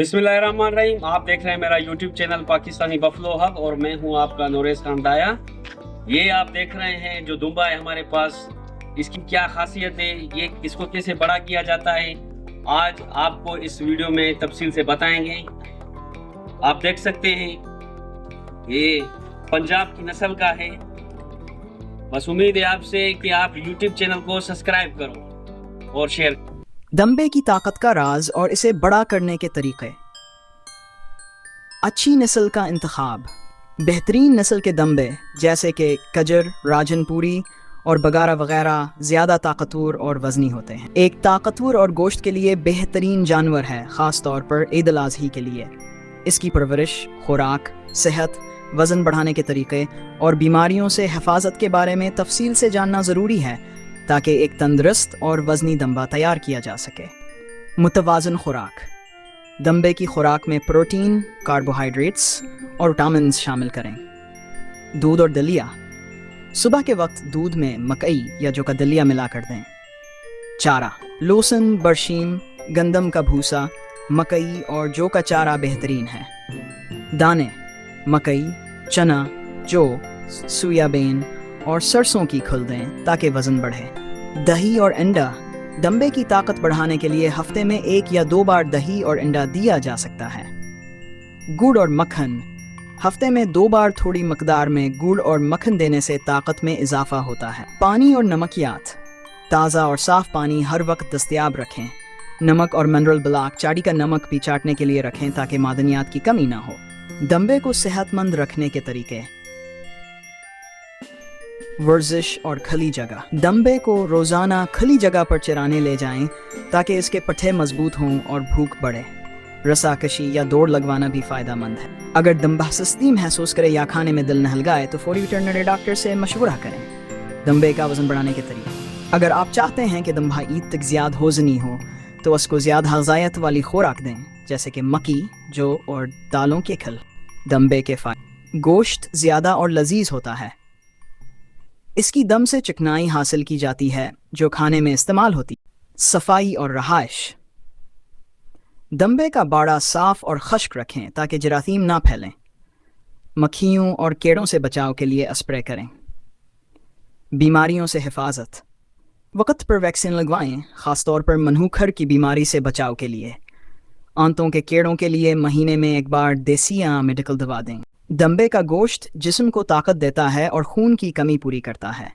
बिस्मिल्लाहिर्रहमानिर्रहीम। आप देख रहे हैं मेरा YouTube channel Pakistani buffalo hub और मैं हूं आपका नूरेश खान डाया। ये आप देख रहे हैं जो दुम्बा है हमारे पास, इसकी क्या खासियत है, ये इसको कैसे बड़ा किया जाता है, आज आपको इस वीडियो में तफसील से बताएंगे। आप देख सकते हैं ये पंजाब की नस्ल का है। बस उम्मीद है आपसे कि आप यूट्यूब चैनल को सब्सक्राइब करो और शेयर करो। दम्बे की ताकत का राज और इसे बड़ा करने के तरीके। अच्छी नस्ल का इंतखाब। बेहतरीन नस्ल के दम्बे जैसे कि कजर, राजनपुरी और बगारा वगैरह ज़्यादा ताकतवर और वज़नी होते हैं। एक ताकतवर और गोश्त के लिए बेहतरीन जानवर है, ख़ास तौर पर ईद उल अज़ही के लिए। इसकी परवरिश, खुराक, सेहत, वज़न बढ़ाने के तरीके और बीमारियों से हिफाजत के बारे में तफसील से जानना ज़रूरी है ताकि एक तंदुरुस्त और वज़नी दम्बा तैयार किया जा सके। मुतवाज़न खुराक। दम्बे की खुराक में प्रोटीन, कार्बोहाइड्रेट्स और विटामिन शामिल करें। दूध और दलिया। सुबह के वक्त दूध में मकई या जौ का दलिया मिला कर दें। चारा। लोसन, बरशीम, गंदम का भूसा, मकई और जौ का चारा बेहतरीन है। दाने। मकई, चना, जौ, सोयाबीन और सरसों की खल दें ताकि वज़न बढ़े। दही और अंडा। दम्बे की ताकत बढ़ाने के लिए हफ्ते में 1 या 2 बार दही और अंडा दिया जा सकता है। गुड़ और मक्खन। हफ्ते में 2 बार थोड़ी मकदार में गुड़ और मक्खन देने से ताकत में इजाफा होता है। पानी और नमकियात। ताज़ा और साफ़ पानी हर वक्त दस्तयाब रखें। नमक और मिनरल ब्लॉक, चाटी का नमक भी चाटने के लिए रखें ताकि मादनियात की कमी ना हो। दम्बे को सेहतमंद रखने के तरीके। वर्जिश और खुली जगह। दम्बे को रोज़ाना खुली जगह पर चराने ले जाएं ताकि इसके पट्टे मजबूत हों और भूख बढ़े। रसाकशी या दौड़ लगवाना भी फ़ायदेमंद है। अगर दम्बा सुस्ती महसूस करे या खाने में दिल नहलगाए तो फौरी वेटरनरी डॉक्टर से मशवरा करें। दम्बे का वज़न बढ़ाने के तरीके। अगर आप चाहते हैं कि दम्बा ईद तक ज़्यादा वज़नी हो तो उसको ज़्यादा ग़िज़ायत वाली खुराक दें, जैसे कि मक्की, जौ और दालों के खल। दम्बे के फ़ायदे। गोश्त ज़्यादा और लजीज होता है। इसकी दम से चिकनाई हासिल की जाती है जो खाने में इस्तेमाल होती। सफाई और रहाइश। दम्बे का बाड़ा साफ और खुश्क रखें ताकि जरासीम ना फैलें। मक्खियों और कीड़ों से बचाव के लिए स्प्रे करें। बीमारियों से हिफाजत। वक्त पर वैक्सीन लगवाएं, ख़ासतौर पर मनहूखर की बीमारी से बचाव के लिए। आंतों के कीड़ों के लिए महीने में 1 बार देसी या मेडिकल दवा दें। दम्बे का गोश्त जिस्म को ताकत देता है और खून की कमी पूरी करता है।